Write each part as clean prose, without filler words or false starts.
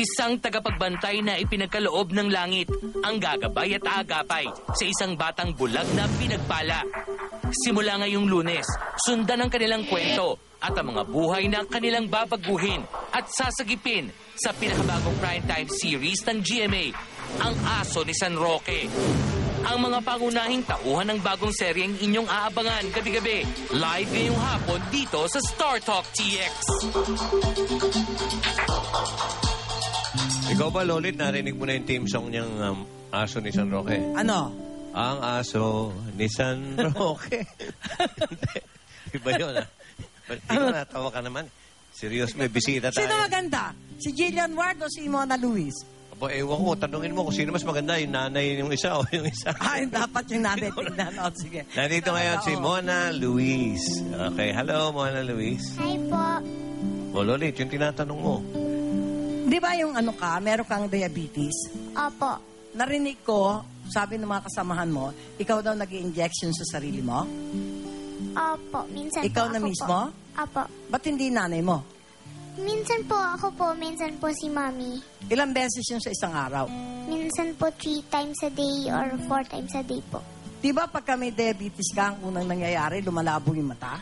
Isang tagapagbantay na ipinagkaloob ng langit ang gagabay at aagapay sa isang batang bulag na pinagpala. Simula ngayong Lunes, sundan ang kanilang kwento at ang mga buhay na kanilang babaguhin at sasagipin sa pinakabagong primetime series ng GMA, Ang Aso ni San Roque. Ang mga pangunahing tauhan ng bagong seryeng inyong aabangan gabi-gabi, live ngayong hapon dito sa Star Talk TX. Ikaw ba, Lolit, narinig mo na yung team song niyang Aso ni San Roque? Ano? Ang Aso ni San Roque. Iba yun, ha? Ikaw natawa ka naman. Serious, may bisita tayo. Sino maganda? Si Jillian Ward o si Mona Luis? Aba, ewan ko. Tanungin mo kung sino mas maganda, yung nanay yung isa o yung isa. Ay, dapat yung nanay tingnan. O, sige. Nandito ngayon si Mona Luis. Okay, hello, Mona Luis. Hi po. O, Lolit, yung tinatanong mo. Di ba yung ano ka, meron kang diabetes? Opo. Narinig ko, sabi ng mga kasamahan mo, ikaw daw nag-i-injection sa sarili mo? Opo. Minsan Ikaw po na ako mismo? Po. Opo. Ba't hindi nanay mo? Minsan po ako po. Minsan po si Mommy. Ilang beses yun sa isang araw? Minsan po 3 times a day or 4 times a day po. Di ba pagka may diabetes ka, ang unang nangyayari, lumalabo yung mata?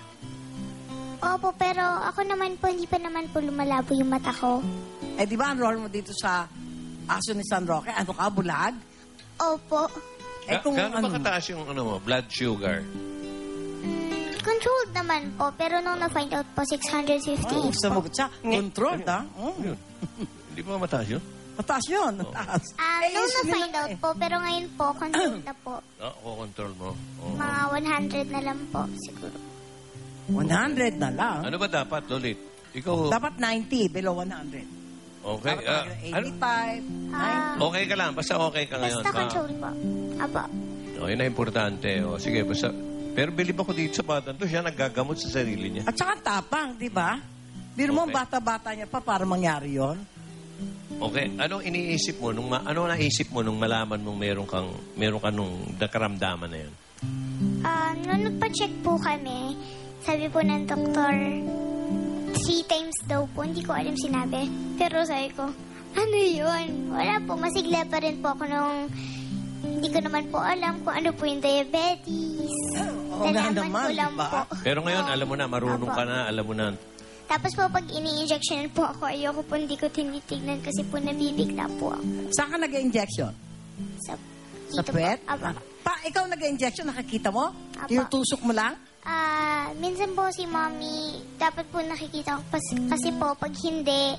Opo, pero ako naman po, hindi pa naman po lumalabo yung mata ko. Eh, di ba ang role mo dito sa Aso ni San Roque? Ano ka, bulag? Opo. Eh, kung Gaano ano, ba kataas yung blood sugar? Controlled naman po, pero nung na-find out po, 658 oh, po. sumagot siya. Controlled, ha? Yun. Hindi ba mataas yun? Mataas yun, mataas. Nung insulin na-find lang out eh. po, pero ngayon po, controlled na po. Control mo. Oh. Mga 100 na lang po, siguro. 100 na lang. Ano ba dapat, Lolit? Ikaw, Dapat 90, below 100. okay. Dapat 85, 90. Okay ka lang, basta okay ka ngayon. Basta control po. Apo. Yun na importante. Sige, basta. Pero bilib ako dito sa bata to, siya naggagamot sa sarili niya. At saka tapang, di ba? Biro mo, Okay. bata-bata niya pa para mangyari yon. Okay, anong iniisip mo ano naisip mo nung malaman mong meron ka nung nakaramdaman na yun? Nung nagpa-check po kami, sabi po ng doktor, 3 times daw po. Hindi ko alam sinabi. Pero sabi ko, ano yun? Wala po. Masigla pa rin po ako nung hindi ko naman po alam kung ano po yung diabetes. Oo nga Nalaman naman, ko lang diba? po. Pero ngayon, alam mo na, marunong Apo. ka na, alam mo na. Tapos po, pag ini-injection po ako, ayoko po hindi ko tinitignan kasi po nabibigla po ako. Saan ka nag-injection? Sa, Sa dito puwet? Po. Apo. Ikaw nag-injection, nakikita mo? Apo. Tinutusok mo lang? Minsan po si Mommy, dapat po nakikita ko kasi po pag hindi,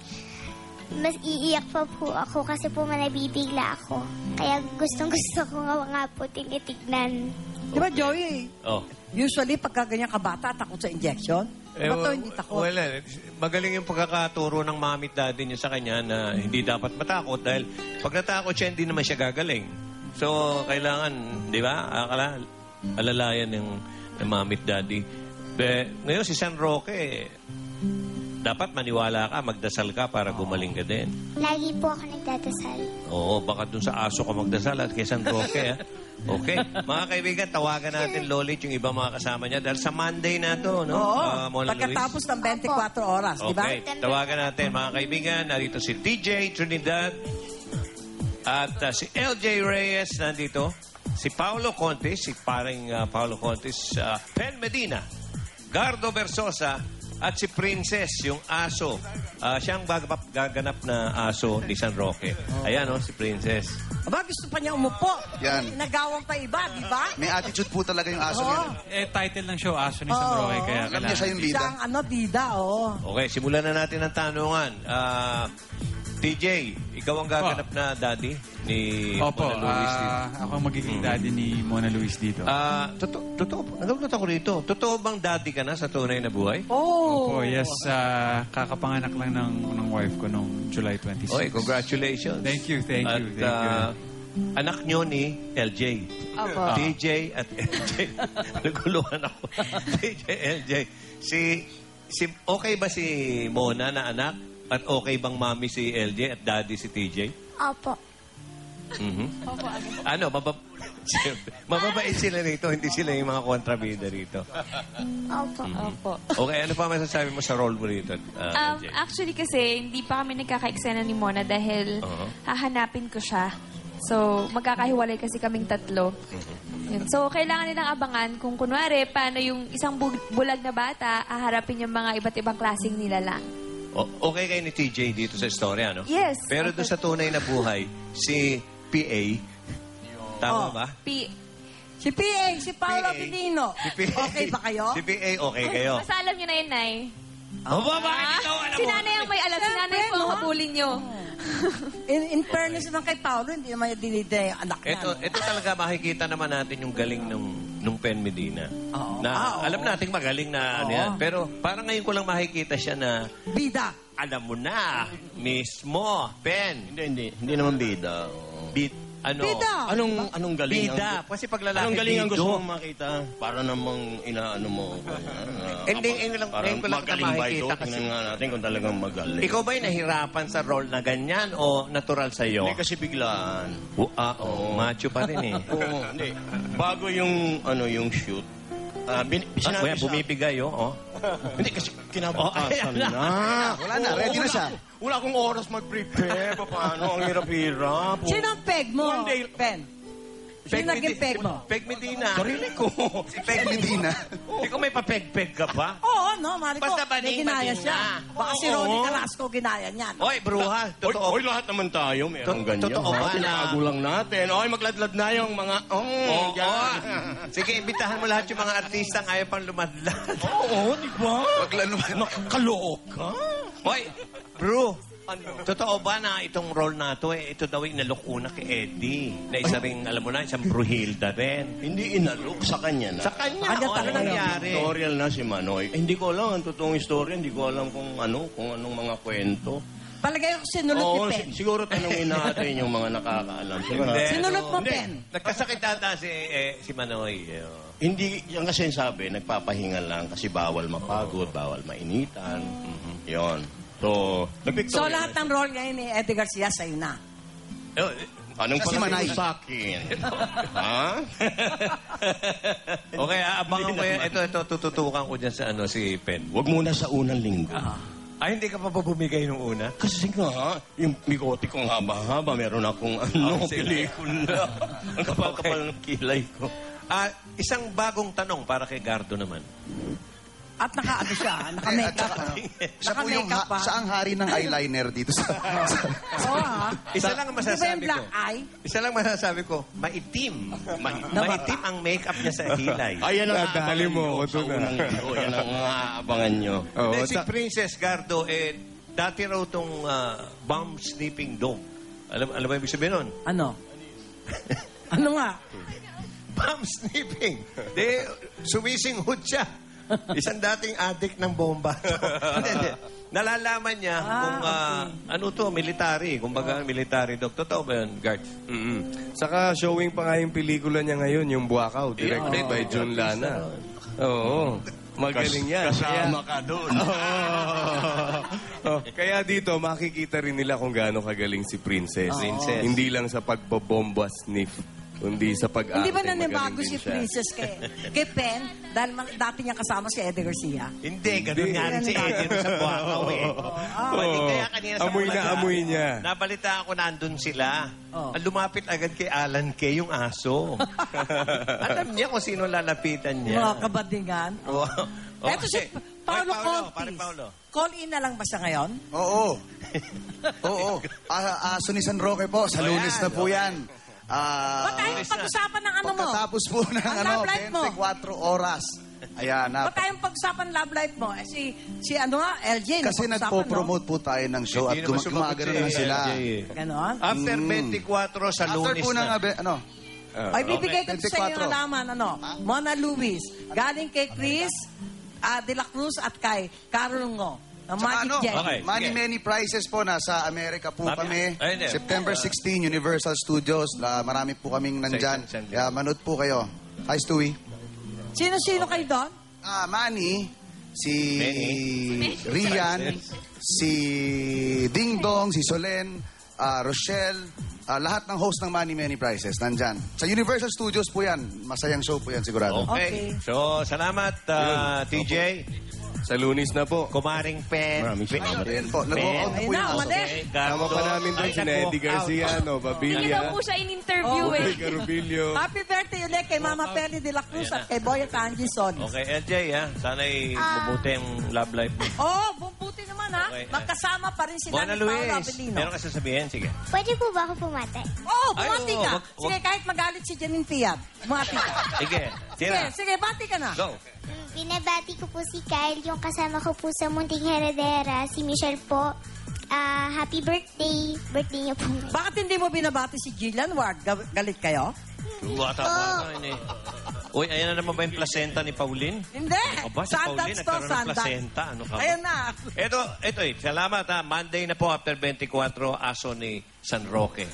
mas iiyak pa po ako kasi po nabibigla ako. Kaya gustong-gusto ko nga po tinitignan. Di ba, Joey? Oh. Usually, pagka ganyan kabata, takot sa injection. Ba't to hindi takot? Well, magaling yung pagkakaturo ng mami at daddy niya sa kanya na hindi dapat matakot dahil pag natakot siya, hindi naman siya gagaling. So, kailangan, di ba, alalayan ng mami at daddy. Ngayon, si San Roque, dapat maniwala ka, magdasal ka para gumaling ka din. Lagi po ako nagdadasal. Oo, baka dun sa aso ka magdasal at kay San Roque, ha? Okay. Mga kaibigan, tawagan natin Lolit yung ibang mga kasama niya dahil sa Monday na to, no? Oo, Mona pagkatapos Luis. ng 24 oras, di ba? Okay, tawagan natin mga kaibigan. Narito si TJ Trinidad at si LJ Reyes nandito. Si Paolo Contis, si paring Paolo Contis, Pen Medina, Gardo Versosa, at si Princess, yung aso. Siyang gaganap na aso ni San Roque. Ayan, si Princess. Aba, gusto pa niya umupo. Yan. Nagawang pa iba, di ba? May attitude po talaga yung aso Oo. niya. Title ng show, Aso ni San Roque, kaya Alam niya siya yung Siya bida. ang bida, Okay, simulan na natin ang tanungan. TJ, ikaw ang gaganap na daddy ni Opo, Mona Luis dito. ako ang magiging daddy ni Mona Luis dito. Totoo, nagulat ako rito. Totoo bang daddy ka na sa tunay na buhay? Oh. Opo, yes, kakapanganak lang ng wife ko nung July 26. Oy, congratulations. Thank you. At anak nyo ni LJ. Opo. TJ at LJ. Naguluhan ako. TJ, LJ. Si okay ba si Mona na anak? At okay bang mami si LJ at daddy si TJ? Opo. Opo, agad. Ano, mababait sila rito, hindi sila yung mga kontrabida rito. Opo. Opo. Okay, ano pa masasabi mo sa role mo rito? LJ? Actually kasi, hindi pa kami nagkaka-eksena ni Mona dahil hahanapin ko siya. So, magkakahiwalay kasi kaming tatlo. Yun. So, kailangan nilang abangan kung kunwari, paano yung isang bulag na bata, haharapin yung mga iba't ibang klaseng nilalang. Okay kayo ni TJ dito sa istorya, no? Yes. Pero doon sa tunay na buhay, si PA, tama ba? Si PA, si Paolo PA. Pilino. Si PA. Okay ba kayo? Si PA, okay kayo? Basta alam niyo na yun, Nay. Bakit ikaw alam Si mo? nanay ang may alam. Si Siyempre, nanay po ang no? habulin niyo. In fairness naman kay Paolo, hindi naman yung dinida yung anak niya. Ito talaga makikita naman natin yung galing nung Pen Medina. Oo. Na, Oo. alam natin magaling na ano Oo. yan. Pero parang ngayon ko lang makikita siya na Bida. alam mo na mismo, Pen. Hindi naman bida. Ano? Bida. Anong galing? Bida. Kasi pag lalaki, Anong galing ang gusto bido. mong makita? Para namang inaano mo ko. Hindi, ngayon ko lang magaling ba ito? makikita kasi. Tingnan nga natin kung talagang magaling. Ikaw ba'y nahirapan sa role na ganyan o natural sa'yo? Hindi kasi biglaan. Macho pa rin eh. Oo, hindi. Bago yung shoot, Kuya, bumibigay oh. Hindi kasi kinabukasan na. Wala na, ready na siya. Wala akong oras mag-prepare. Paano? Ang hirap-hirap. Sino ang peg mo, One day- Ben? Sino naging peg mo? Peg Medina. Sarili ko. Si Peg Medina. Hindi ko may papeg-peg ka pa. Oo, no, Mariko. Basta May baning, ginaya baning siya. na. Baka si Oo. Ronnie Carrasco ginaya niya. No? Oy, bruha. Totoo. Oy, lahat naman tayo. Meron ganyan. Totoo ba na- Tinago lang natin. Oy, magladlad na yung mga... Oo. yan. Sige, imbitahan mo lahat yung mga artistang ayaw pang lumadlad. Oo, di ba? Nakakaloka. Hoy, bro. Totoo ba na itong role na to, ito daw yung inalok una kay Eddie? Na isa ring, alam mo na, isang Bruhilda rin. Hindi inalok sa kanya na. Sa kanya, Kanya ano talaga nangyari? Tutorial na si Manoy. Hindi ko alam ang totoong istorya. Hindi ko alam kung anong mga kwento. Palagay ko sinulot ni Oo, Ben. siguro tanongin natin yung mga nakakaalam. Siguro. Hindi. Sinulot mo, Hindi. Ben. Nagkasakit data si Manoy. Hindi, yan kasi sabi, nagpapahinga lang kasi bawal mapagod, bawal mainitan. Yon. So, So lahat ng role ngayon ni Eddie Garcia sa'yo na. Anong Siya si Manay. sa akin? Ha? Okay, abangan ko yan. Ito, tututukan ko dyan sa si Pen. Huwag muna sa unang linggo. Ay, hindi ka pa bumigay nung una? Kasi nga, yung bigote ko ang haba-haba, meron akong pelikula. Ang kapal-kapal ng kilay ko. Isang bagong tanong para kay Gardo naman. At naka-ano siya, naka-makeup. Siya po yung Naka-makeup pa. siya ang hari ng eyeliner dito sa... Oo, ha? Isa lang ang Di ba yung masasabi ko. black eye? Isa lang masasabi ko, maitim. Maitim ang makeup niya sa hilay. Ayan ang Nadali mo ako sa doon, unang linggo. Yan ang aabangan nyo. Oo, Hindi, si Princess Gardo, dati raw tong bomb sleeping dog. Alam ba ibig sabihin nun? Ano? Ano nga? Bomb sleeping. Sumisinghod siya. Isang dating addict ng bomba. Hindi. Nalalaman niya kung ano to, military. Kumbaga, military dog. Totoo ba yun, Guard? Saka showing pa nga yung pelikula niya ngayon, yung Buakaw, directed by John Lana. Oo. Magaling yan. Kasama ka doon. Kaya dito, makikita rin nila kung gaano kagaling si Princess. Hindi lang sa pagbobomba sniff, kundi sa pag-arte. Hindi ba magaling nanibago din si siya. Princess kay Pen dahil dati niya kasama si Eddie Garcia? Hindi, ganun nga rin si Eddie rin sa Buakaw eh. Hindi, kaya kanina sa Amoy na Bulaga, amoy niya. Nabalita ako nandun sila. Oh. Lumapit agad kay Alan Kay, yung aso. Alam niya kung sino lalapitan niya. Mga kabadingan. Oh. Eto si Paolo Pare Contis. Paolo. Call in na lang ba siya ngayon? Oo. Oo. Aso ni San Roque po. Sa Lunes na po yan. Ba't tayong pag-usapan ng ano mo? Pagkatapos po ng Ang love life mo. 24 oras. Ayan. Ba't tayong pag-usapan love life mo? Si ano nga, LJ. Kasi napag-usapan, nagpo-promote po tayo ng show at Hindi naman sumagot gumagano si na sila. LJ eh. No? Ganon? After 24 sa After Lunes po ng na. Ay, bibigay ko sa inyo 24. alaman, Mona Luis. Galing kay Chris De La Cruz at kay Carol Ngo. Ng Magic Jet. Okay. Many prizes po. Nasa Amerika po kami. Ayun eh. September 16, Universal Studios. Marami po kaming nandyan. Sa isang Kaya manood po kayo. Hi, Stewie. Sino-sino kayo doon? Manny, si Rian, si Ding Dong, si Solen, Rochelle, lahat ng host ng Money Many Prizes, nandyan. Sa Universal Studios po yan. Masayang show po yan sigurado. Okay. Okay. So, salamat, TJ. Sa Lunis na po. Kumaring Pen. Maraming salamat. Ayan po, nag-walk out na po Ayun na, yung aso. umalis. Tama pa namin doon si Eddie Garcia, no? Hindi daw Babilia. po siya in-interview Oh. eh. Garubilio. Happy birthday ulit kay Mama Perry de la Cruz at kay Boy at Angie Son. Okay, LJ, ha? Sana'y mabuti ang love life mo. Oh, bumputi naman ha. Okay. Magkasama pa rin sila Buona ni Paolo Luis. Avellino. Meron ka sasabihin? Sige. Pwede po ba ako pumate? Oh, Ay, bumati oo, ka. wag- Sige, kahit magalit si Janine Fiat. Bumati ka. Sige. Sige, Tira. sige, bati ka na. Go. Binabati ko po si Kyle, yung kasama ko po sa Munting Heredera. Si Michelle po. Happy birthday. Birthday niya po. Bakit hindi mo binabati si Jillian Ward? Galit kayo? Bata pa yun eh. Uy, ayan na naman ba yung placenta ni Pauline? Hindi. Aba, si Pauline Sundance to, nagkaroon ng Sundance. placenta. Ano ka ba? Ayan na. Ito, salamat ha. Monday na po after 24, aso ni San Roque.